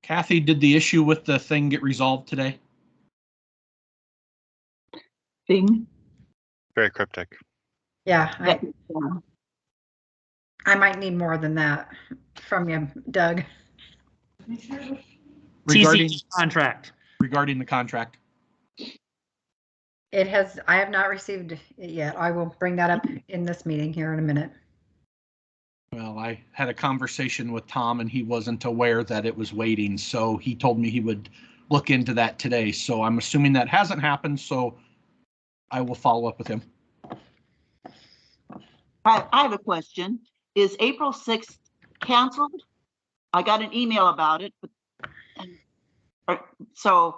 Kathy, did the issue with the thing get resolved today? Thing? Very cryptic. Yeah, Yeah. I might need more than that from you, Doug. Regarding TCG contract. regarding the contract. It has, I have not received it yet. I will bring that up in this meeting here in a minute. Well, I had a conversation with Tom and he wasn't aware that it was waiting, so he told me he would look into that today. So I'm assuming that hasn't happened, so I will follow up with him. I have a question. Is April 6th canceled? I got an email about it, but so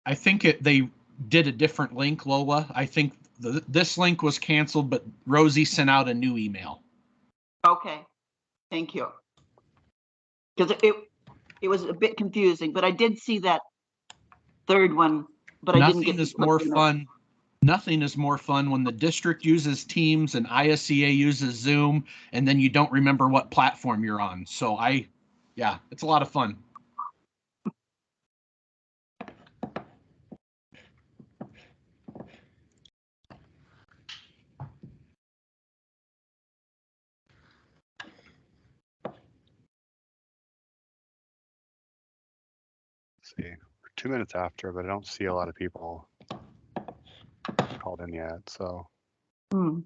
I think they did a different link, Lola. I think this link was canceled, but Rosie sent out a new email. okay, thank you. Because it was a bit confusing, but I did see that third one, but I didn't get. Nothing is more fun. Nothing is more fun when the district uses Teams and ISCA uses Zoom, and then you don't remember what platform you're on. So yeah, it's a lot of fun. See, we're 2 minutes after, but I don't see a lot of people called in yet. So, Hmm.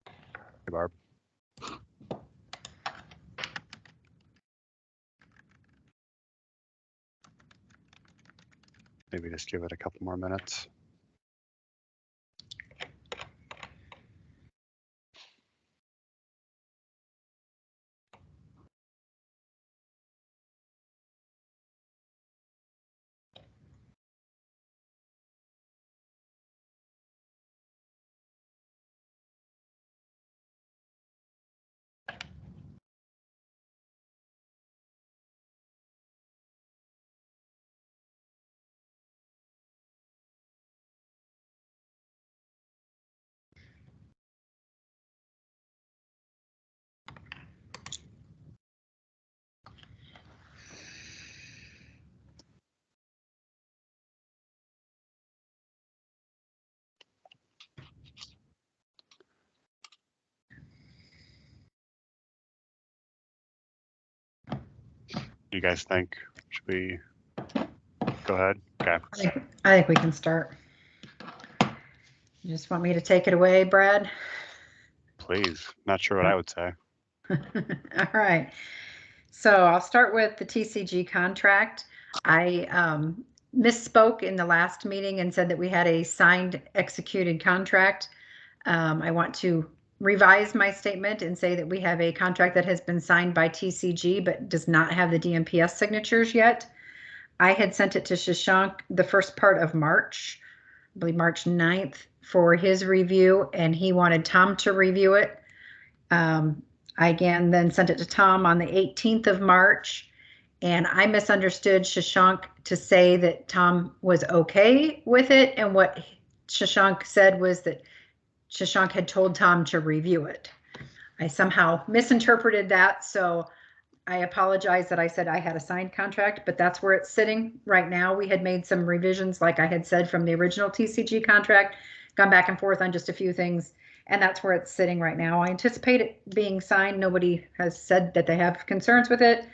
hey, Barb. Maybe just give it a couple more minutes. Do you guys think? Should we go ahead? Okay. I think we can start. You just want me to take it away, Brad? Please. Not sure what I would say. All right. So I'll start with the TCG contract. I misspoke in the last meeting and said that we had a signed executed contract. I want to revise my statement and say that we have a contract that has been signed by TCG but does not have the DMPS signatures yet. I had sent it to Shashank the first part of March, I believe March 9th, for his review, and he wanted Tom to review it. I again then sent it to Tom on the 18th of March, and I misunderstood Shashank to say that Tom was okay with it, and what Shashank said was that Shashank had told Tom to review it. I somehow misinterpreted that, so I apologize that I said I had a signed contract, but that's where it's sitting right now. We had made some revisions, like I had said, from the original TCG contract, gone back and forth on just a few things, and that's where it's sitting right now. I anticipate it being signed. Nobody has said that they have concerns with it.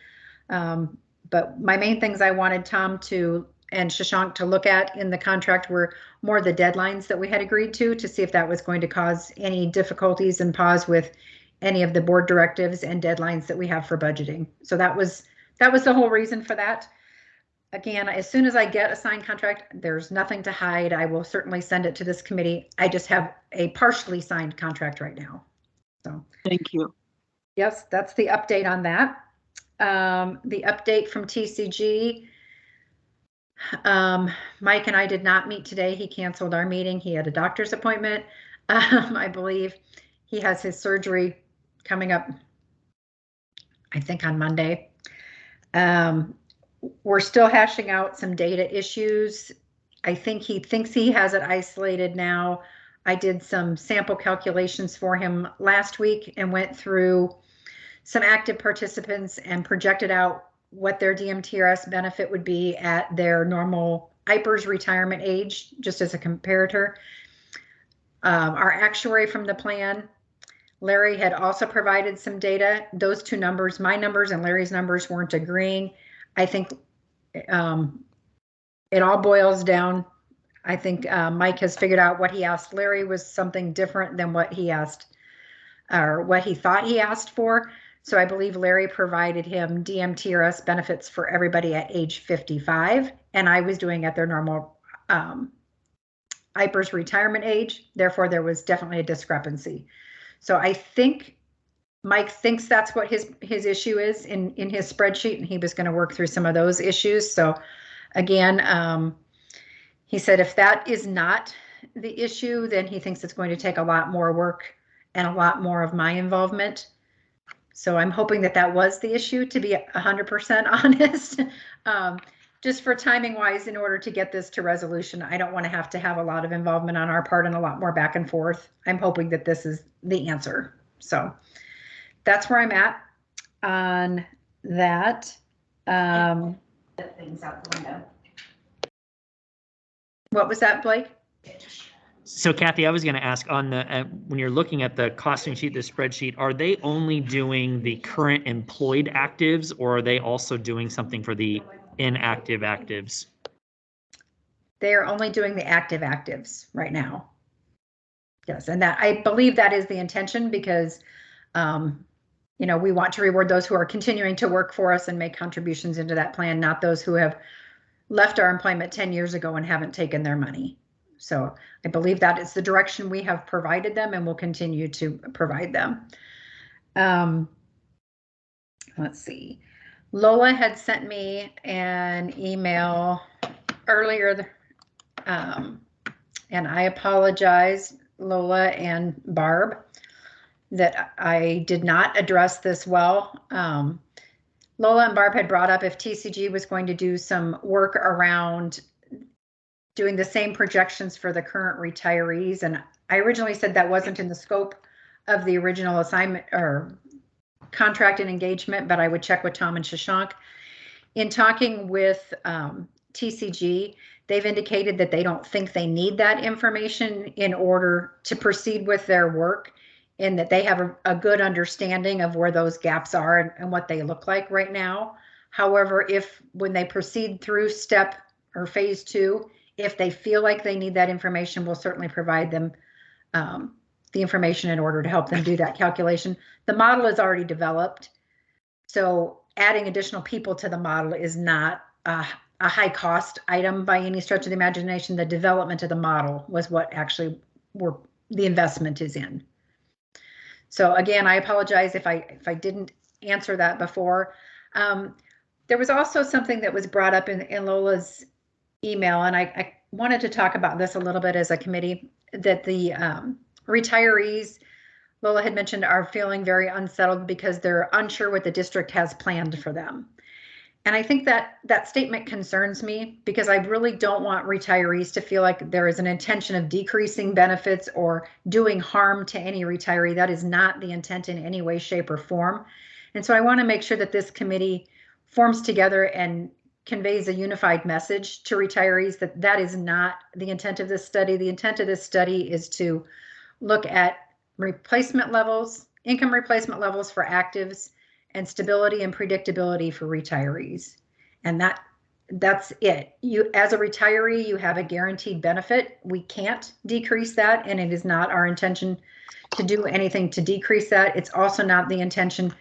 But my main things I wanted Tom to and Shashank to look at in the contract were more the deadlines that we had agreed to see if that was going to cause any difficulties and pause with any of the board directives and deadlines that we have for budgeting. So that was the whole reason for that. Again, as soon as I get a signed contract, there's nothing to hide. I will certainly send it to this committee. I just have a partially signed contract right now. So Thank you. yes, that's the update on that. The update from TCG. Mike and I did not meet today. He canceled our meeting. He had a doctor's appointment. I believe he has his surgery coming up, I think on Monday. We're still hashing out some data issues. I think he thinks he has it isolated now. I did some sample calculations for him last week and went through some active participants and projected out what their DMTRS benefit would be at their normal IPERS retirement age, just as a comparator. Our actuary from the plan, Larry, had also provided some data. Those two numbers, my numbers and Larry's numbers, weren't agreeing. I think it all boils down. I think Mike has figured out what he asked Larry was something different than what he asked or what he thought he asked for. So I believe Larry provided him DMTRS benefits for everybody at age 55, and I was doing at their normal IPERS retirement age. Therefore, there was definitely a discrepancy. So I think Mike thinks that's what his issue is in his spreadsheet, and he was going to work through some of those issues. So again, he said if that is not the issue, then he thinks it's going to take a lot more work and a lot more of my involvement. So I'm hoping that that was the issue, to be 100% honest. Just for timing wise, in order to get this to resolution, I don't want to have a lot of involvement on our part and a lot more back and forth. I'm hoping that this is the answer. So that's where I'm at on that. Things out the window. What was that, Blake? So Kathy, I was going to ask on the when you're looking at the costing sheet, the spreadsheet, are they only doing the current employed actives, or are they also doing something for the inactive actives? They are only doing the active actives right now. Yes, and that I believe that is the intention, because you know, we want to reward those who are continuing to work for us and make contributions into that plan, not those who have left our employment 10 years ago and haven't taken their money. So I believe that is the direction we have provided them and will continue to provide them. Let's see. Lola had sent me an email earlier, and I apologize, Lola and Barb, that I did not address this well. Lola and Barb had brought up if TCG was going to do some work around doing the same projections for the current retirees. And I originally said that wasn't in the scope of the original assignment or contract and engagement, but I would check with Tom and Shashank. In talking with TCG, they've indicated that they don't think they need that information in order to proceed with their work, and that they have a good understanding of where those gaps are and what they look like right now. However, if when they proceed through step or phase 2, if they feel like they need that information, we'll certainly provide them the information in order to help them do that calculation. The model is already developed, so adding additional people to the model is not a high cost item by any stretch of the imagination. The development of the model was what actually the investment is in. So again, I apologize if I didn't answer that before. There was also something that was brought up in Lola's email, and I wanted to talk about this a little bit as a committee, that the retirees, Lola had mentioned, are feeling very unsettled because they're unsure what the district has planned for them. And I think that that statement concerns me, because I really don't want retirees to feel like there is an intention of decreasing benefits or doing harm to any retiree. That is not the intent in any way, shape, or form. And so I want to make sure that this committee forms together and conveys a unified message to retirees that that is not the intent of this study. The intent of this study is to look at replacement levels, income replacement levels for actives, and stability and predictability for retirees. And that's it. You, as a retiree, you have a guaranteed benefit. We can't decrease that, and it is not our intention to do anything to decrease that. It's also not the intention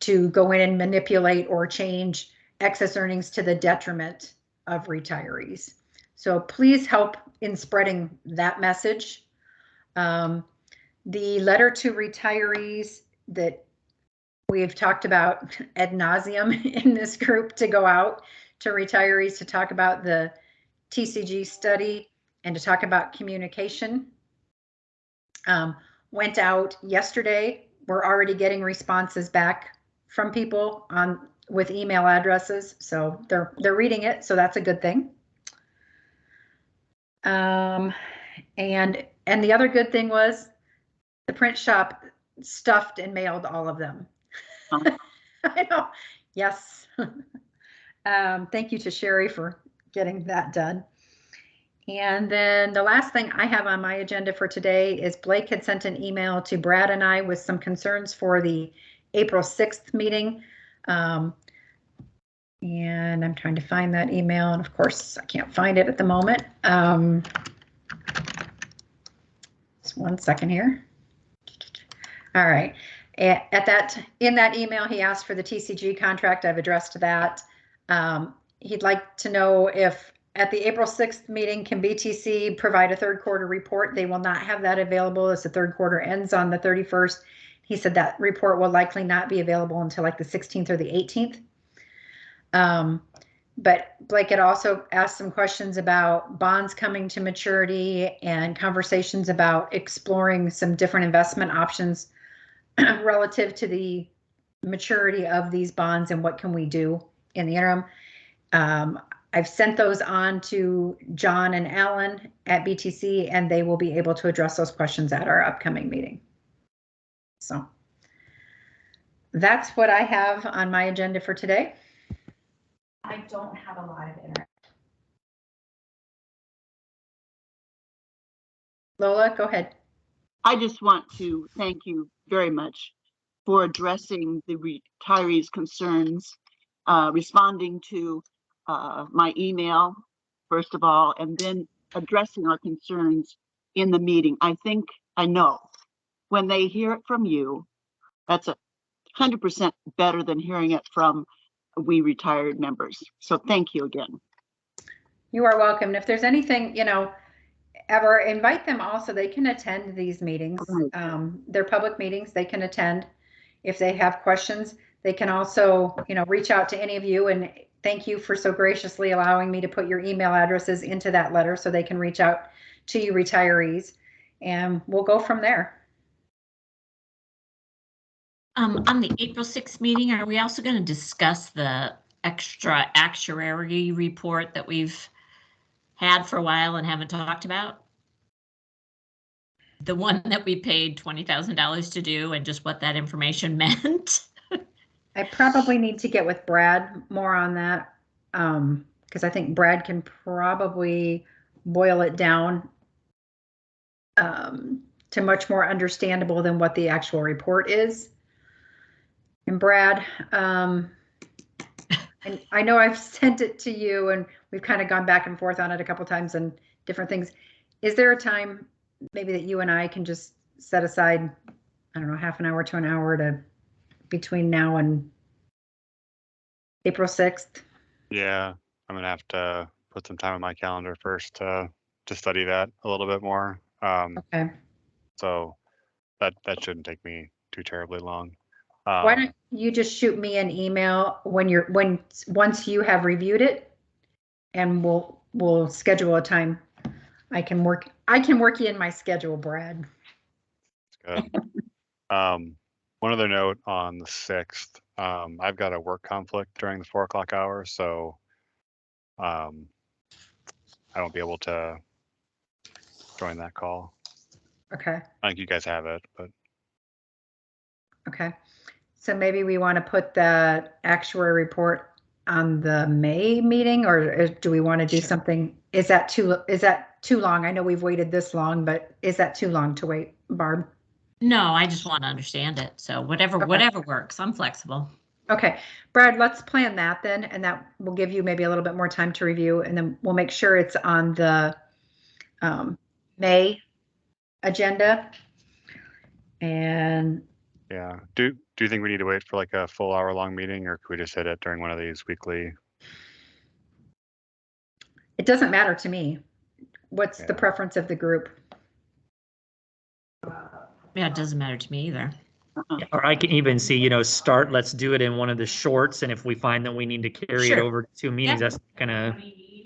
to go in and manipulate or change excess earnings to the detriment of retirees. So please help in spreading that message. The letter to retirees that we've talked about ad nauseum in this group to go out to retirees to talk about the TCG study and to talk about communication. Went out yesterday. We're already getting responses back from people with email addresses, so they're reading it, so that's a good thing. And the other good thing was the print shop stuffed and mailed all of them. I know. Yes. Thank you to Sherry for getting that done. And then the last thing I have on my agenda for today is Blake had sent an email to Brad and I with some concerns for the April 6th meeting. And I'm trying to find that email, and of course I can't find it at the moment. Just 1 second here. All right. In that email, he asked for the TCG contract. I've addressed that. He'd like to know if at the April 6th meeting, can BTC provide a third quarter report? They will not have that available as the third quarter ends on the 31st. He said that report will likely not be available until like the 16th or the 18th. But Blake had also asked some questions about bonds coming to maturity and conversations about exploring some different investment options relative to the maturity of these bonds and what can we do in the interim. I've sent those on to John and Alan at BTC, and they will be able to address those questions at our upcoming meeting. So that's what I have on my agenda for today. I don't have a lot of internet. Lola, go ahead. I just want to thank you very much for addressing the retirees' concerns, responding to my email, first of all, and then addressing our concerns in the meeting. I know when they hear it from you, that's 100% better than hearing it from we retired members. So thank you again. You are welcome. And if there's anything, ever, invite them also. They can attend these meetings. They're public meetings. They can attend. If they have questions, they can also, reach out to any of you. And thank you for so graciously allowing me to put your email addresses into that letter so they can reach out to you retirees. And we'll go from there. On the April 6th meeting, are we also going to discuss the extra actuary report that we've had for a while and haven't talked about? The one that we paid $20,000 to do and just what that information meant? I probably need to get with Brad more on that because I think Brad can probably boil it down to much more understandable than what the actual report is. And Brad, and I know I've sent it to you and we've kind of gone back and forth on it a couple times and different things. Is there a time maybe that you and I can just set aside, I don't know, half an hour to an hour between now and April 6th? Yeah, I'm gonna have to put some time on my calendar first to study that a little bit more. Okay. So that shouldn't take me too terribly long. Why don't you just shoot me an email once you have reviewed it, and we'll schedule a time. I can work you in my schedule, Brad. That's good. One other note on the 6th, I've got a work conflict during the 4 o'clock hour, so I won't be able to join that call. Okay. I think you guys have it, but Okay. So maybe we want to put the actuary report on the May meeting, or do we want to do something? Is that too long? I know we've waited this long, but is that too long to wait, Barb? No, I just want to understand it. So whatever works, I'm flexible. Okay, Brad, let's plan that then, and that will give you maybe a little bit more time to review, and then we'll make sure it's on the May agenda. And yeah, do you think we need to wait for like a full hour-long meeting, or could we just hit it during one of these weekly? it doesn't matter to me. What's the preference of the group? Yeah, it doesn't matter to me either. Or I can even see, let's do it in one of the shorts. And if we find that we need to carry it Sure. over to 2 meetings, Yeah. that's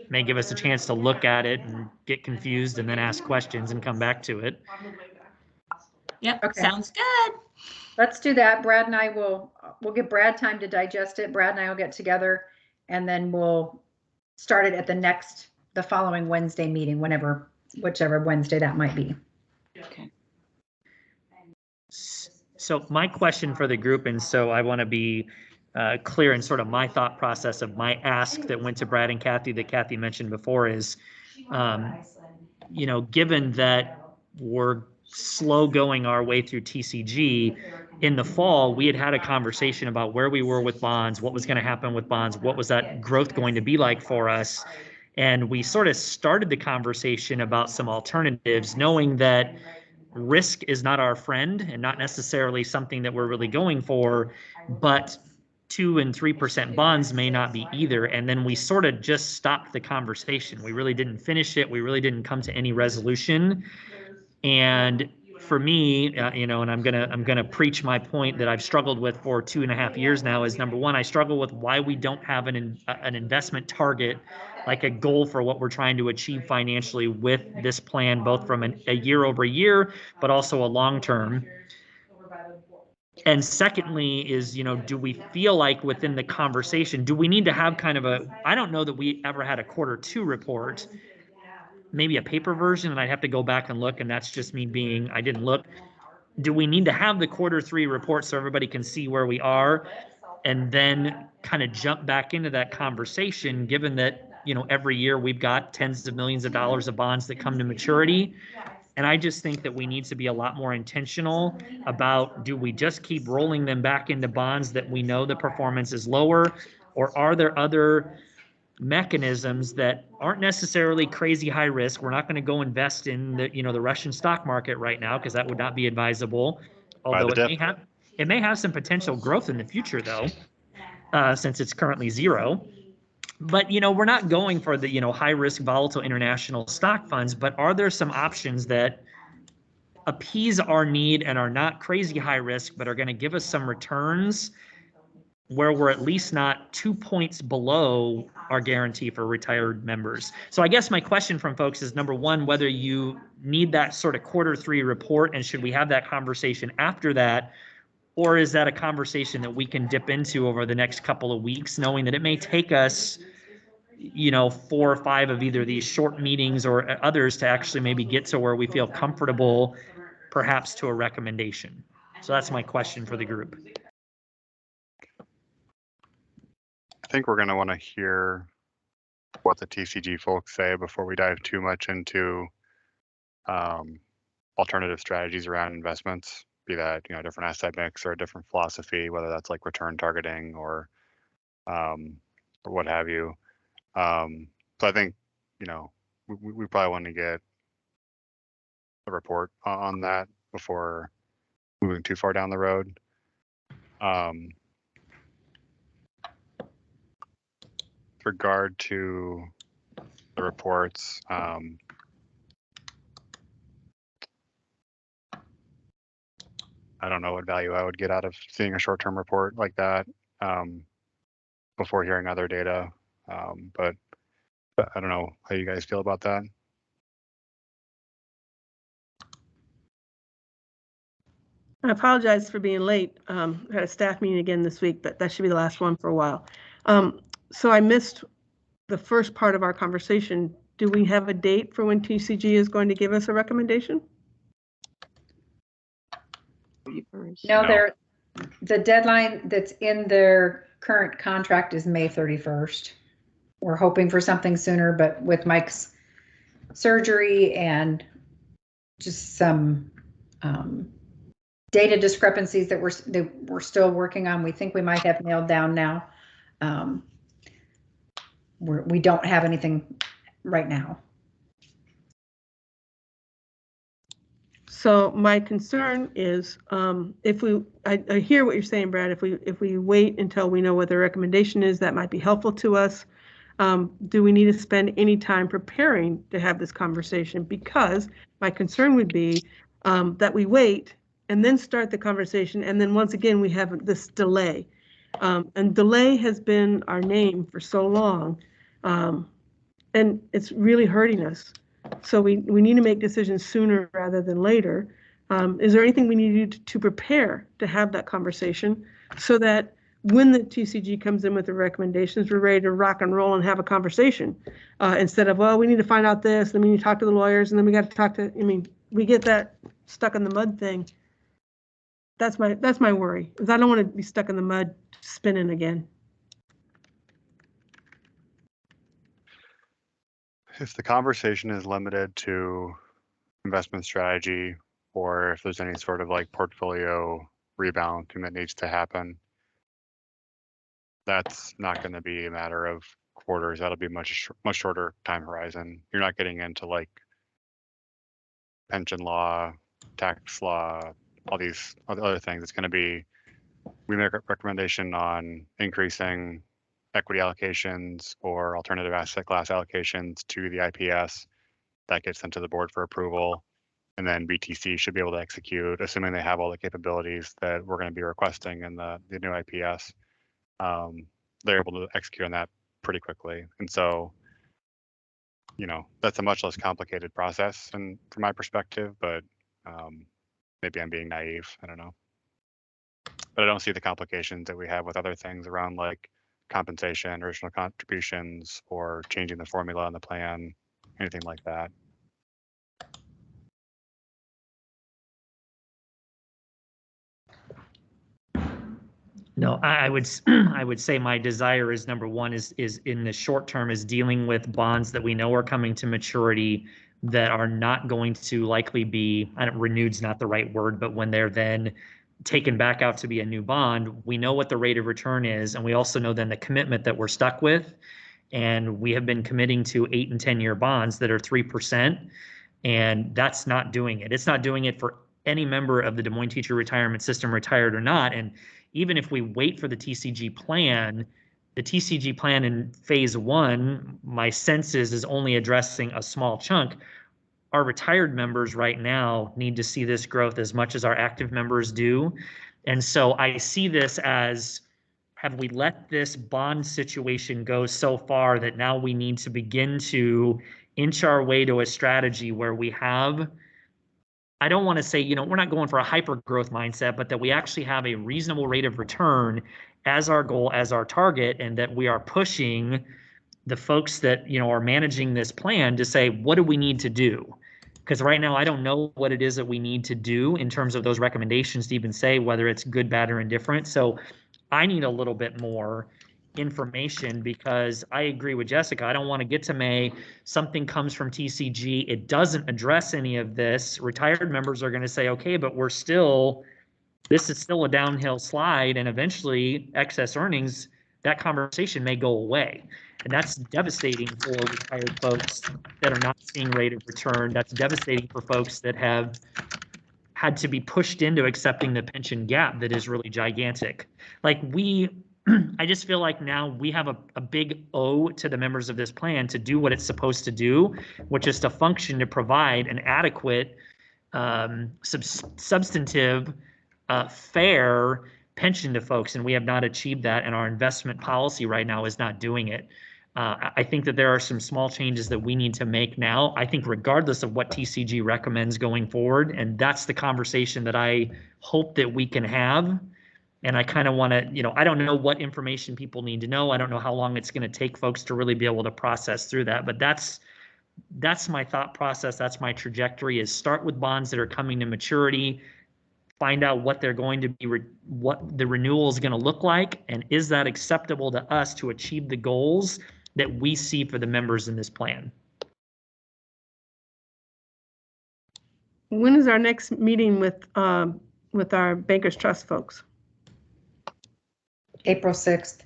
may give us a chance to look at it and get confused and then ask questions and come back to it. Yep, Okay. sounds good. Let's do that. Brad and I we'll give Brad time to digest it. Brad and I will get together and then we'll start it at the following Wednesday meeting, whichever Wednesday that might be. Okay. So my question for the group, and so I want to be clear in sort of my thought process of my ask that went to Brad and Kathy that Kathy mentioned before is, given that we're slow going our way through TCG, in the fall, we had a conversation about where we were with bonds, what was going to happen with bonds, what was that growth going to be like for us. And we sort of started the conversation about some alternatives, knowing that risk is not our friend and not necessarily something that we're really going for, but 2 and 3% bonds may not be either. And then we sort of just stopped the conversation. We really didn't finish it. We really didn't come to any resolution. And for me, and I'm gonna preach my point that I've struggled with for 2.5 years now is, number one, I struggle with why we don't have an investment target, like a goal for what we're trying to achieve financially with this plan, both from a year over year, but also a long term. And secondly is, do we feel like within the conversation, do we need to have kind of I don't know that we ever had a Q2 report, maybe a paper version, and I'd have to go back and look, and that's just me I didn't look. Do we need to have the Q3 report so everybody can see where we are and then kind of jump back into that conversation, given that, every year we've got tens of millions of dollars of bonds that come to maturity? And I just think that we need to be a lot more intentional about, do we just keep rolling them back into bonds that we know the performance is lower, or are there other mechanisms that aren't necessarily crazy high risk? We're not going to go invest in the Russian stock market right now, because that would not be advisable. Although it may have some potential growth in the future, though, since it's currently zero. But we're not going for the high risk volatile international stock funds. But are there some options that appease our need and are not crazy high risk, but are going to give us some returns where we're at least not 2 points below our guarantee for retired members? So I guess my question from folks is, number one, whether you need that sort of Q3 report, and should we have that conversation after that? Or is that a conversation that we can dip into over the next couple of weeks, knowing that it may take us, 4 or 5 of either these short meetings or others to actually maybe get to where we feel comfortable, perhaps to a recommendation? So that's my question for the group. I think we're going to want to hear what the TCG folks say before we dive too much into alternative strategies around investments, be that, different asset mix or a different philosophy, whether that's like return targeting or what have you. So I think, we probably want to get a report on that before moving too far down the road. With regard to the reports, I don't know what value I would get out of seeing a short-term report like that before hearing other data. But I don't know how you guys feel about that. I apologize for being late. I had a staff meeting again this week, but that should be the last one for a while. So I missed the first part of our conversation. Do we have a date for when TCG is going to give us a recommendation? No, the deadline that's in their current contract is May 31st. We're hoping for something sooner, but with Mike's surgery and just some data discrepancies that we're still working on, we think we might have nailed down now. We don't have anything right now. So my concern is, I hear what you're saying, Brad. If we wait until we know what the recommendation is, that might be helpful to us. Do we need to spend any time preparing to have this conversation? Because my concern would be that we wait and then start the conversation. And then once again, we have this delay. And delay has been our name for so long. And it's really hurting us. So we need to make decisions sooner rather than later. Is there anything we need to do to prepare to have that conversation so that when the TCG comes in with the recommendations, we're ready to rock and roll and have a conversation instead of, well, we need to find out this, then we need to talk to the lawyers, and then we got to talk to, I mean, we get that stuck in the mud thing. That's my worry, is I don't want to be stuck in the mud spinning again. If the conversation is limited to investment strategy, or if there's any sort of like portfolio rebalancing that needs to happen, that's not going to be a matter of quarters. That'll be much shorter time horizon. You're not getting into like pension law, tax law, all these other things. It's going to be, we make a recommendation on increasing equity allocations or alternative asset class allocations to the IPS. That gets sent to the board for approval. And then BTC should be able to execute, assuming they have all the capabilities that we're going to be requesting in the new IPS. They're able to execute on that pretty quickly. And so, you know, that's a much less complicated process and from my perspective, but maybe I'm being naive. I don't know. But I don't see the complications that we have with other things around like compensation, original contributions, or changing the formula on the plan, anything like that. No, I would I would say my desire is number one is in the short term is dealing with bonds that we know are coming to maturity that are not going to likely be, renewed's not the right word, but when they're then taken back out to be a new bond, we know what the rate of return is, and we also know then the commitment that we're stuck with. And we have been committing to 8 and 10-year bonds that are 3%, and that's not doing it. It's not doing it for any member of the Des Moines Teacher Retirement System, retired or not. And even if we wait for the TCG plan in phase 1, my sense is only addressing a small chunk. Our retired members right now need to see this growth as much as our active members do. And so I see this as, have we let this bond situation go so far that now we need to begin to inch our way to a strategy where we have, I don't want to say, you know, we're not going for a hyper growth mindset, but that we actually have a reasonable rate of return as our goal, as our target, and that we are pushing the folks that, you know, are managing this plan to say, what do we need to do? Because right now I don't know what it is that we need to do in terms of those recommendations to even say whether it's good, bad, or indifferent. So I need a little bit more information, because I agree with Jessica. I don't want to get to May, something comes from TCG, it doesn't address any of this. Retired members are going to say, okay, but this is still a downhill slide, and eventually excess earnings, that conversation may go away. And that's devastating for retired folks that are not seeing rate of return. That's devastating for folks that have had to be pushed into accepting the pension gap that is really gigantic. Like I just feel like now we have a big O to the members of this plan to do what it's supposed to do, which is to function to provide an adequate, substantive, fair pension to folks. And we have not achieved that, and our investment policy right now is not doing it. I think that there are some small changes that we need to make now, I think regardless of what TCG recommends going forward. And that's the conversation that I hope that we can have. And I kind of want to, you know, I don't know what information people need to know. I don't know how long it's going to take folks to really be able to process through that. But that's my thought process. That's my trajectory, is start with bonds that are coming to maturity, find out what they're going to be, what the renewal is going to look like, and is that acceptable to us to achieve the goals that we see for the members in this plan. When is our next meeting with our Bankers Trust folks? April 6th.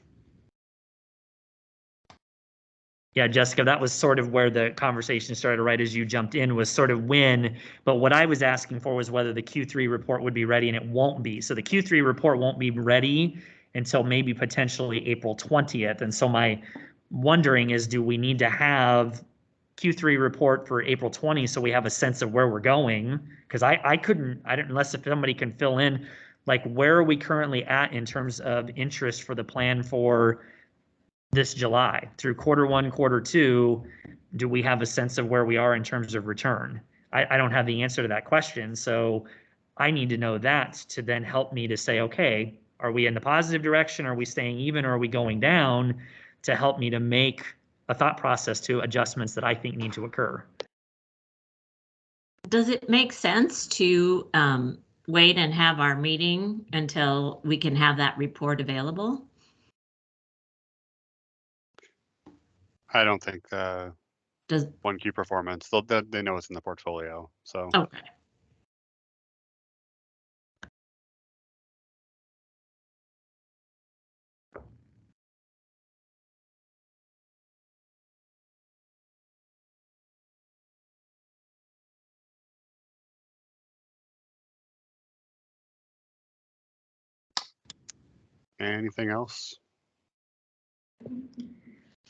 Yeah, Jessica, that was sort of where the conversation started, right as you jumped in, was sort of when, but what I was asking for was whether the Q3 report would be ready, and it won't be. So the Q3 report won't be ready until maybe potentially April 20th. And so my wondering is, do we need to have Q3 report for April 20, so we have a sense of where we're going. Because I didn't, unless if somebody can fill in, like, where are we currently at in terms of interest for the plan for this July through Q1, Q2? Do we have a sense of where we are in terms of return? I don't have the answer to that question, so I need to know that to then help me to say, okay, are we in the positive direction? Are we staying even? Or are we going down, to help me to make a thought process to adjustments that I think need to occur. Does it make sense to wait and have our meeting until we can have that report available? I don't think Does 1Q performance, they know it's in the portfolio, so. okay. Anything else?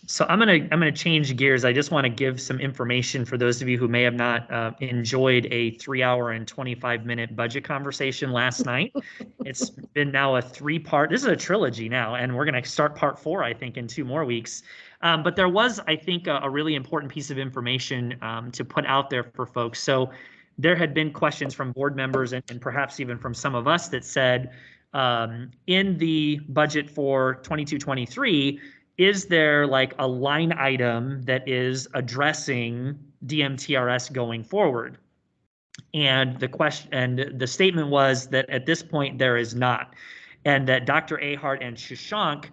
So I'm gonna change gears. I just want to give some information for those of you who may have not enjoyed a 3-hour and 25-minute budget conversation last night. It's been now a 3-part. This is a trilogy now, and we're gonna start part 4, I think, in 2 more weeks. But there was, I think, a really important piece of information to put out there for folks. So there had been questions from board members and perhaps even from some of us that said, in the budget for 22-23. Is there like a line item that is addressing DMTRS going forward? And the question and the statement was that at this point there is not, and that Dr. Ahart and Shashank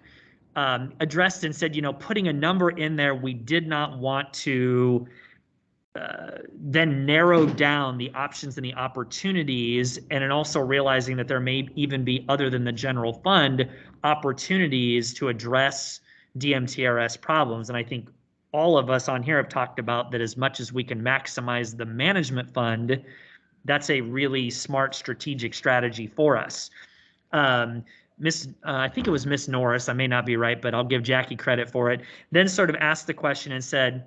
addressed and said, you know, putting a number in there, we did not want to then narrow down the options and the opportunities, and then also realizing that there may even be, other than the general fund, opportunities to address DMTRS problems. And I think all of us on here have talked about that as much as we can maximize the management fund, that's a really smart strategic strategy for us. I think it was Miss Norris, I may not be right, but I'll give Jackie credit for it, then sort of asked the question and said,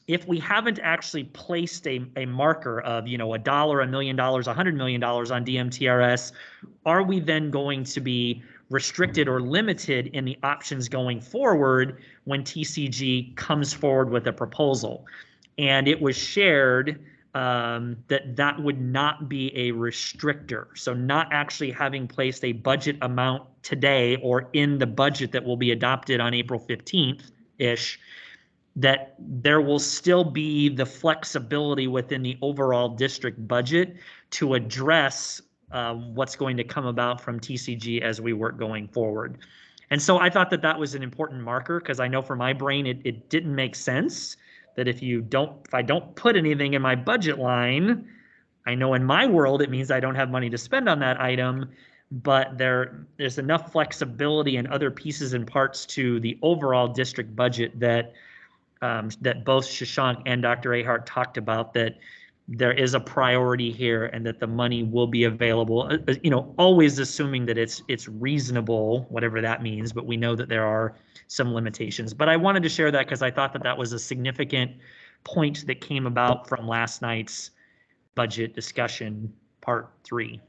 if we haven't actually placed a marker of, you know, $1, $1 million, $100 million on DMTRS, are we then going to be restricted or limited in the options going forward when TCG comes forward with a proposal? And it was shared that would not be a restrictor. So not actually having placed a budget amount today or in the budget that will be adopted on April 15th-ish, that there will still be the flexibility within the overall district budget to address what's going to come about from TCG as we work going forward. And so I thought that was an important marker, because I know for my brain it didn't make sense that if I don't put anything in my budget line, I know in my world it means I don't have money to spend on that item, but there's enough flexibility and other pieces and parts to the overall district budget that both Shashank and Dr. Ahart talked about, that there is a priority here and that the money will be available, you know, always assuming that it's reasonable, whatever that means, but we know that there are some limitations. But I wanted to share that because I thought that was a significant point that came about from last night's budget discussion, part 3.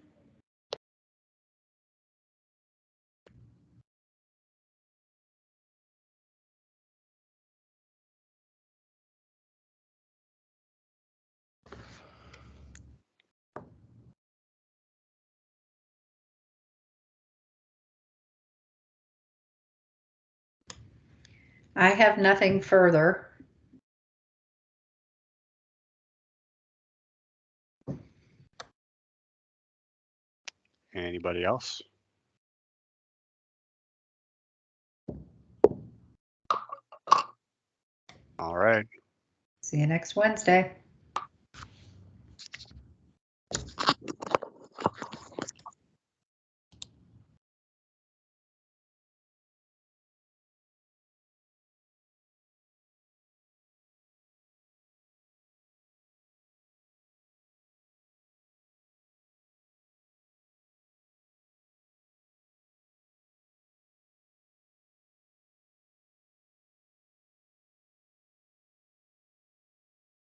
I have nothing further. Anybody else? All right. See you next Wednesday.